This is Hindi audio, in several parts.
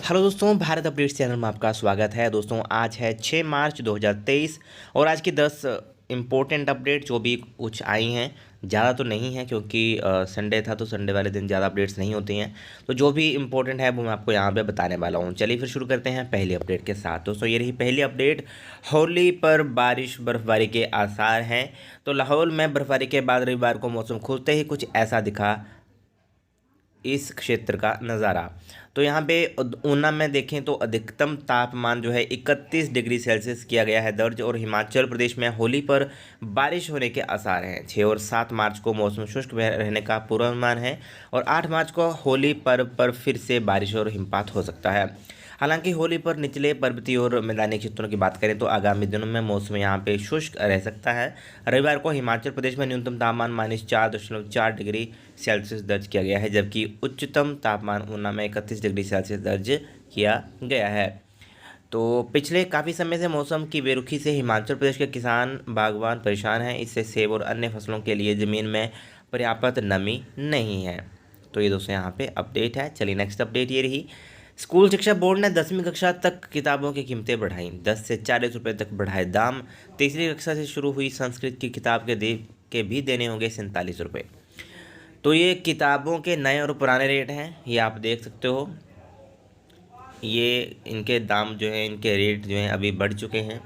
हेलो दोस्तों, भारत अपडेट्स चैनल में आपका स्वागत है। दोस्तों आज है 6 मार्च 2023 और आज की 10 इम्पोर्टेंट अपडेट जो भी कुछ आई हैं, ज़्यादा तो नहीं है क्योंकि संडे था तो संडे वाले दिन ज़्यादा अपडेट्स नहीं होती हैं। तो जो भी इम्पोर्टेंट है वो मैं आपको यहाँ पे बताने वाला हूँ। चलिए फिर शुरू करते हैं पहली अपडेट के साथ। दोस्तों ये रही पहली अपडेट, होली पर बारिश बर्फबारी के आसार हैं। तो लाहौल में बर्फबारी के बाद रविवार को मौसम खुलते ही कुछ ऐसा दिखा इस क्षेत्र का नज़ारा। तो यहाँ पे ऊना में देखें तो अधिकतम तापमान जो है 31 डिग्री सेल्सियस किया गया है दर्ज। और हिमाचल प्रदेश में होली पर बारिश होने के आसार हैं। 6 और 7 मार्च को मौसम शुष्क रहने का पूर्वानुमान है और 8 मार्च को होली पर्व पर फिर से बारिश और हिमपात हो सकता है। हालांकि होली पर निचले पर्वतीय और मैदानी क्षेत्रों की बात करें तो आगामी दिनों में मौसम यहाँ पे शुष्क रह सकता है। रविवार को हिमाचल प्रदेश में न्यूनतम तापमान -4.4 डिग्री सेल्सियस दर्ज किया गया है, जबकि उच्चतम तापमान ऊना में 31 डिग्री सेल्सियस दर्ज किया गया है। तो पिछले काफ़ी समय से मौसम की बेरुखी से हिमाचल प्रदेश के किसान बागवान परेशान हैं। इससे सेब और अन्य फसलों के लिए ज़मीन में पर्याप्त नमी नहीं है। तो ये दोस्तों यहाँ पे अपडेट है। चलिए नेक्स्ट अपडेट ये रही, स्कूल शिक्षा बोर्ड ने 10वीं कक्षा तक किताबों की कीमतें बढ़ाई, 10 से 40 रुपये तक बढ़ाए दाम। तीसरी कक्षा से शुरू हुई संस्कृत की किताब के भी देने होंगे 47 रुपये। तो ये किताबों के नए और पुराने रेट हैं, ये आप देख सकते हो। ये इनके दाम जो हैं, इनके रेट जो हैं अभी बढ़ चुके हैं।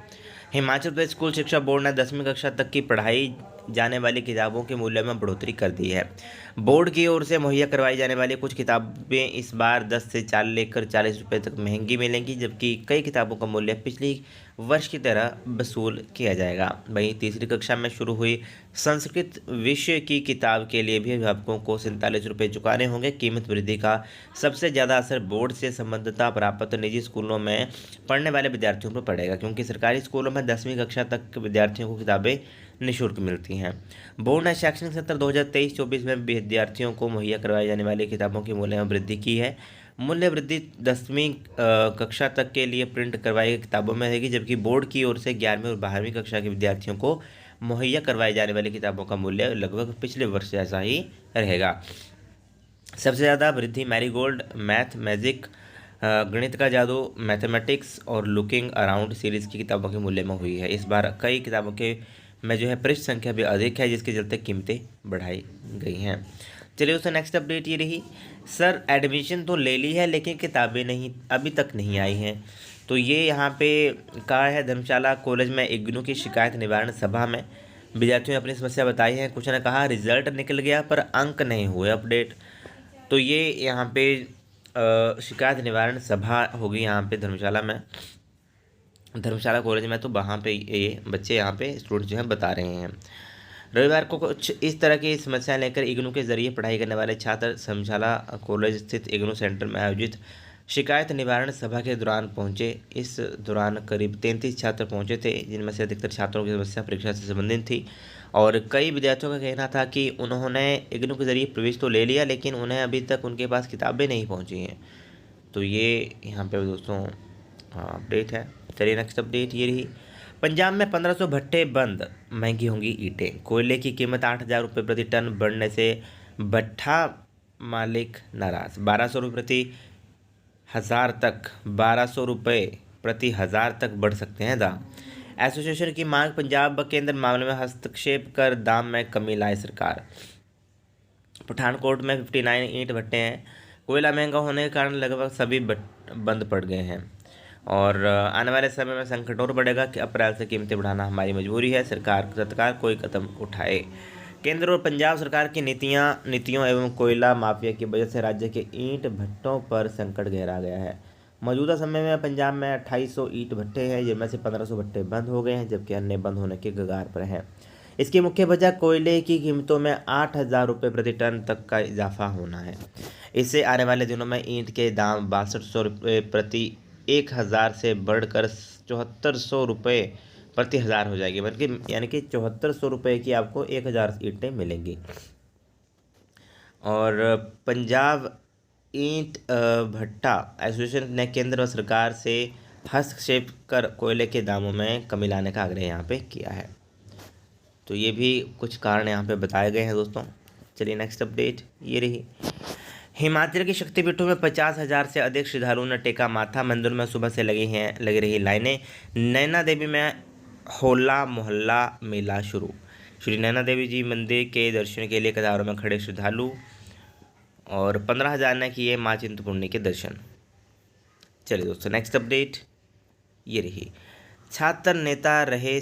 हिमाचल प्रदेश स्कूल शिक्षा बोर्ड ने 10वीं कक्षा तक की पढ़ाई जाने वाली किताबों के मूल्य में बढ़ोतरी कर दी है। बोर्ड की ओर से मुहैया करवाई जाने वाली कुछ किताबें इस बार 10 से 40 रुपये तक महंगी मिलेंगी, जबकि कई किताबों का मूल्य पिछली वर्ष की तरह वसूल किया जाएगा। वहीं तीसरी कक्षा में शुरू हुई संस्कृत विषय की किताब के लिए भी अभिभावकों को 47 रुपये चुकाने होंगे। कीमत वृद्धि का सबसे ज़्यादा असर बोर्ड से संबद्धता प्राप्त निजी स्कूलों में पढ़ने वाले विद्यार्थियों पर पड़ेगा, क्योंकि सरकारी स्कूलों में 10वीं कक्षा तक के विद्यार्थियों को किताबें निःशुल्क मिलती हैं। बोर्ड ने शैक्षणिक सत्र 2023-24 में विद्यार्थियों को मुहैया करवाई जाने वाली किताबों के मूल्य में वृद्धि की है। मूल्य वृद्धि 10वीं कक्षा तक के लिए प्रिंट करवाई गई किताबों में रहेगी, जबकि बोर्ड की ओर से 11वीं और 12वीं कक्षा के विद्यार्थियों को मुहैया करवाई जाने वाली किताबों का मूल्य लगभग पिछले वर्ष जैसा ही रहेगा। सबसे ज़्यादा वृद्धि मैरीगोल्ड, मैथ मैजिक, गणित का जादू, मैथमेटिक्स और लुकिंग अराउंड सीरीज़ की किताबों के मूल्य में हुई है। इस बार कई किताबों के में जो है पृष्ठ संख्या भी अधिक है, जिसके चलते कीमतें बढ़ाई गई हैं। चलिए उससे नेक्स्ट अपडेट ये रही, सर एडमिशन तो ले ली है लेकिन किताबें नहीं अभी तक नहीं आई हैं। तो ये यहाँ पे कहा है, धर्मशाला कॉलेज में इग्नू की शिकायत निवारण सभा में विद्यार्थियों ने अपनी समस्या बताई है। कुछ ने कहा रिजल्ट निकल गया पर अंक नहीं हुए अपडेट। तो ये यहाँ पे शिकायत निवारण सभा होगी यहाँ पे धर्मशाला में, धर्मशाला कॉलेज में। तो वहाँ पे ये बच्चे यहाँ पे स्टूडेंट जो हैं बता रहे हैं। रविवार को कुछ इस तरह की समस्याएं लेकर इग्नू के जरिए पढ़ाई करने वाले छात्र धर्मशाला कॉलेज स्थित इग्नू सेंटर में आयोजित शिकायत निवारण सभा के दौरान पहुंचे। इस दौरान करीब 33 छात्र पहुंचे थे, जिनमें से अधिकतर छात्रों की समस्या परीक्षा से संबंधित थी। और कई विद्यार्थियों का कहना था कि उन्होंने इग्नू के जरिए प्रवेश तो ले लिया लेकिन उन्हें अभी तक उनके पास किताबें नहीं पहुँची हैं। तो ये यहाँ पे दोस्तों अपडेट है। चलिए नेक्स्ट अपडेट ये रही, पंजाब में 1500 भट्टे बंद, महंगी होंगी ईंटें। कोयले की कीमत 8,000 रुपये प्रति टन बढ़ने से भट्ठा मालिक नाराज। 1200 रुपये प्रति हज़ार तक 1200 रुपये प्रति हज़ार तक बढ़ सकते हैं दाम। एसोसिएशन की मांग, पंजाब व केंद्र मामले में हस्तक्षेप कर दाम में कमी लाए सरकार। पठानकोट में 59 ईंट भट्टे हैं। कोयला महंगा होने के कारण लगभग सभी बंद पड़ गए हैं और आने वाले समय में संकट और बढ़ेगा कि अप्रैल से कीमतें बढ़ाना हमारी मजबूरी है। सरकार तत्काल कोई कदम उठाए। केंद्र और पंजाब सरकार की नीतियों एवं कोयला माफिया की वजह से राज्य के ईंट भट्टों पर संकट गहरा गया है। मौजूदा समय में पंजाब में 2800 ईंट भट्टे हैं, जिनमें से 1500 भट्टे बंद हो गए हैं, जबकि अन्य बंद होने के कगार पर हैं। इसकी मुख्य वजह कोयले की कीमतों में 8,000 रुपये प्रति टन तक का इजाफा होना है। इससे आने वाले दिनों में ईंट के दाम 6200 रुपये प्रति 1000 से बढ़कर 7400 रुपये प्रति हज़ार हो जाएगी, बल्कि यानी कि 7400 रुपये की आपको 1000 ईंटें मिलेंगी। और पंजाब ईंट भट्टा एसोसिएशन ने केंद्र व सरकार से हस्तक्षेप कर कोयले के दामों में कमी लाने का आग्रह यहाँ पे किया है। तो ये भी कुछ कारण यहाँ पे बताए गए हैं दोस्तों। चलिए नेक्स्ट अपडेट ये रही, हिमाचल के शक्तिपीठों में 50,000 से अधिक श्रद्धालुओं ने टेका माथा। मंदिर में सुबह से लगी रही लाइनें। नैना देवी में होला मोहल्ला मेला शुरू। श्री नैना देवी जी मंदिर के दर्शन के लिए कतारों में खड़े श्रद्धालु और 15,000 ने किए माँ चिंतपूर्णी के दर्शन। चलिए दोस्तों, नेक्स्ट अपडेट ये रही। छात्र नेता रहे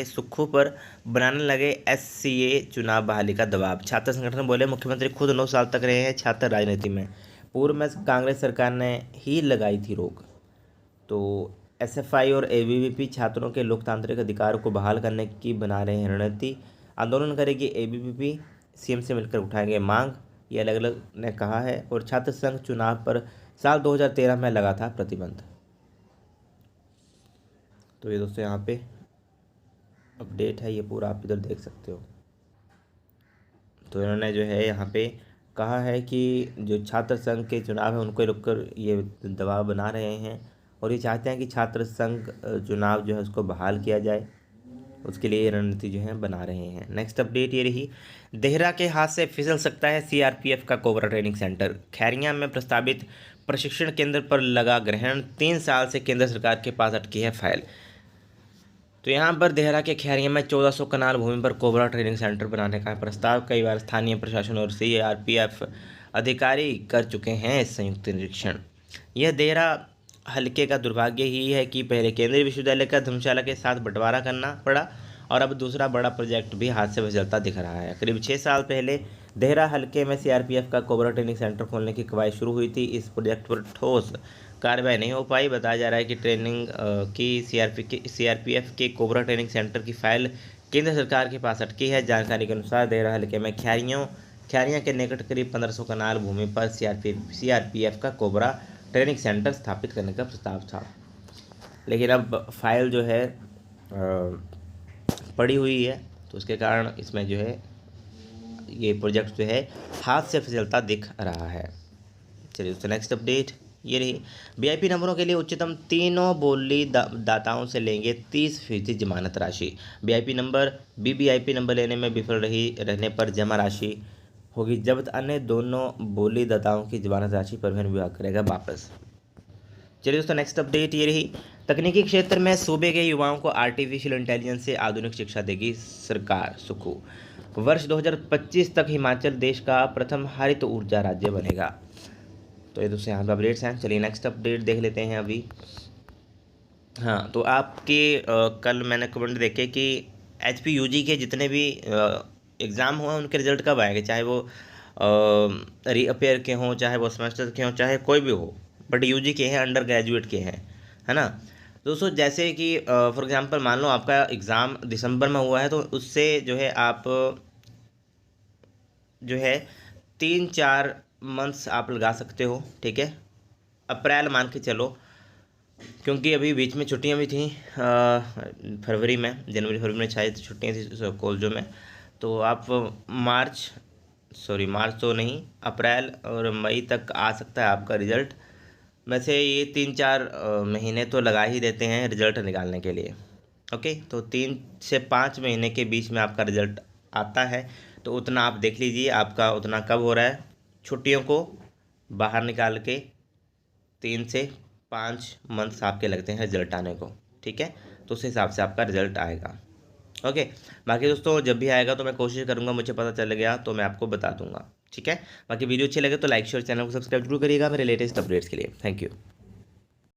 सुक्खू पर बनाने लगे SCA चुनाव बहाली का दबाव। छात्र संगठन बोले मुख्यमंत्री खुद 9 साल तक रहे हैं छात्र राजनीति में। पूर्व में कांग्रेस सरकार ने ही लगाई थी रोक। तो SFI और ABVP छात्रों के लोकतांत्रिक अधिकार को बहाल करने की बना रहे हैं रणनीति। आंदोलन करेगी ABVP, CM से मिलकर उठाएंगे मांग, ये अलग अलग ने कहा है। और छात्र संघ चुनाव पर साल 2013 में लगा था प्रतिबंध। तो ये दोस्तों यहाँ पे अपडेट है, ये पूरा आप इधर देख सकते हो। तो इन्होंने जो है यहाँ पे कहा है कि जो छात्र संघ के चुनाव है उनको रोककर ये दबाव बना रहे हैं और ये चाहते हैं कि छात्र संघ चुनाव जो है उसको बहाल किया जाए, उसके लिए रणनीति जो है बना रहे हैं। नेक्स्ट अपडेट ये रही। देहरा के हाथ से फिसल सकता है CRPF का कोबरा ट्रेनिंग सेंटर। खैरियां में प्रस्तावित प्रशिक्षण केंद्र पर लगा ग्रहण। 3 साल से केंद्र सरकार के पास अटकी है फाइल। तो यहाँ पर देहरा के खैरिया में 1400 कनाल भूमि पर कोबरा ट्रेनिंग सेंटर बनाने का प्रस्ताव कई बार स्थानीय प्रशासन और CRPF अधिकारी कर चुके हैं संयुक्त निरीक्षण। यह देहरा हल्के का दुर्भाग्य ही है कि पहले केंद्रीय विश्वविद्यालय का धर्मशाला के साथ बंटवारा करना पड़ा और अब दूसरा बड़ा प्रोजेक्ट भी हाथ से फिसलता दिख रहा है। करीब 6 साल पहले देहरा हल्के में CRPF का कोबरा ट्रेनिंग सेंटर खोलने की कवायद शुरू हुई थी। इस प्रोजेक्ट पर ठोस कार्रवाई नहीं हो पाई। बताया जा रहा है कि ट्रेनिंग की CRPF के कोबरा ट्रेनिंग सेंटर की फाइल केंद्र सरकार के पास अटकी है। जानकारी के अनुसार देहरा हल्के में खैरियां के निकट करीब 1500 कनाल भूमि पर CRPF का कोबरा ट्रेनिंग सेंटर स्थापित करने का प्रस्ताव था, लेकिन अब फाइल जो है पड़ी हुई है, तो उसके कारण इसमें जो है ये प्रोजेक्ट जो है हाथ से फिसलता दिख रहा है। चलिए दोस्तों, नेक्स्ट अपडेट ये रही। VIP नंबरों के लिए उच्चतम तीनों बोली दाताओं से लेंगे 30% जमानत राशि। VIP नंबर BBIP नंबर लेने में विफल रहने पर जमा राशि होगी जब्त। अन्य दोनों बोली दाताओं की जमानत राशि परिवहन विभाग करेगा वापस। चलिए दोस्तों, नेक्स्ट अपडेट ये रही। तकनीकी क्षेत्र में सूबे के युवाओं को आर्टिफिशियल इंटेलिजेंस से आधुनिक शिक्षा देगी सरकार। सुक्खू। वर्ष 2025 तक हिमाचल देश का प्रथम हरित ऊर्जा राज्य बनेगा। तो ये दोस्तों यहाँ पर अपडेट्स हैं। चलिए नेक्स्ट अपडेट देख लेते हैं अभी। हाँ, तो आपके कल मैंने कमेंट देखे कि HPUG के जितने भी एग्ज़ाम हुए उनके रिजल्ट कब आएंगे, चाहे वो रीअपेयर के हों, चाहे वो सेमेस्टर के हों, चाहे कोई भी हो, बट UG के हैं, अंडर ग्रेजुएट के हैं, है ना। दोस्तों जैसे कि फॉर एग्जांपल मान लो आपका एग्ज़ाम दिसंबर में हुआ है, तो उससे जो है आप जो है 3-4 मंथ्स आप लगा सकते हो, ठीक है। अप्रैल मान के चलो, क्योंकि अभी बीच में छुट्टियां भी थी जनवरी फरवरी में शायद छुट्टियां थी कॉलेजों में। तो आप मार्च तो नहीं, अप्रैल और मई तक आ सकता है आपका रिज़ल्ट। वैसे ये 3-4 महीने तो लगा ही देते हैं रिज़ल्ट निकालने के लिए। ओके, तो 3 से 5 महीने के बीच में आपका रिज़ल्ट आता है, तो उतना आप देख लीजिए आपका उतना कब हो रहा है। छुट्टियों को बाहर निकाल के 3 से 5 मंथ्स आपके लगते हैं रिजल्ट आने को, ठीक है। तो उस हिसाब से आपका रिजल्ट आएगा। ओके, बाकी दोस्तों जब भी आएगा तो मैं कोशिश करूँगा, मुझे पता चल गया तो मैं आपको बता दूंगा, ठीक है। बाकी वीडियो अच्छी लगे तो लाइक शेयर, चैनल को सब्सक्राइब जरूर करिएगा मेरे लेटेस्ट अपडेट्स के लिए। Thank you.